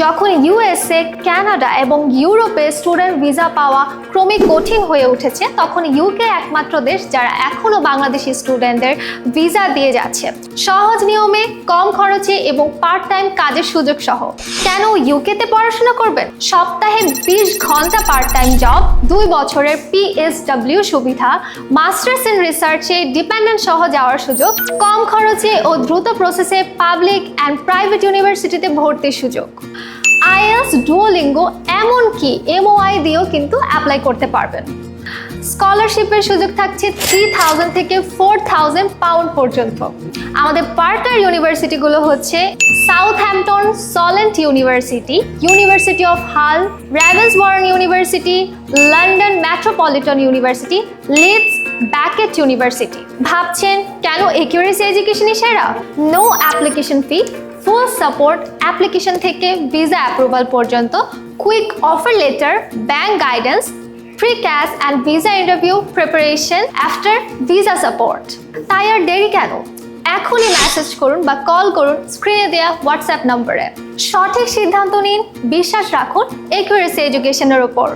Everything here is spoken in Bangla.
যখন ইউএসএ, কানাডা এবং ইউরোপে স্টুডেন্ট ভিসা পাওয়া ক্রমে কঠিন হয়ে উঠেছে, তখন ইউকে একমাত্র দেশ যারা এখনো বাংলাদেশি স্টুডেন্টদের ভিসা দিয়ে যাচ্ছে, সহজ নিয়মে, কম খরচে এবং পার্ট টাইম কাজের সুযোগ সহ। কেন ইউকেতে পড়াশোনা করবেন? সপ্তাহে 20 ঘন্টা পার্ট টাইম জব, 2 বছরের PSW সুবিধা, মাস্টার্স ইন রিসার্চে ডিপেন্ডেন্ট সহ যাওয়ার সুযোগ, কম খরচে ও দ্রুত প্রসেসে পাবলিক অ্যান্ড প্রাইভেট ইউনিভার্সিটিতে ভর্তির সুযোগ। আইএলটিএস, ডুওলিঙ্গো এমনকি MOI দিয়েও কিন্তু অ্যাপ্লাই করতে পারবেন। স্কলারশিপের সুযোগ থাকছে 3000 থেকে 4000 পাউন্ড পর্যন্ত। আমাদের পার্টনার ইউনিভার্সিটিগুলো হচ্ছে Southampton Solent university, university of Hull, Ravensbourne university, London Metropolitan university, Leeds Beckett university. ভাবছেন কেন একিউরেসি এডুকেশনই সেরা? No application fee, full support application থেকে ভিসা অ্যাপ্রুভাল পর্যন্ত, quick offer letter, bank guidance, free cash and visa interview preparation after visa support। তাই আর দেরি কেন? এখনই মেসেজ করুন বা কল করুন স্ক্রিনে দেওয়া হোয়াটসঅ্যাপ নম্বরে। সঠিক সিদ্ধান্ত নিন, বিশ্বাস রাখুন একিউরেসি এডুকেশনের উপর।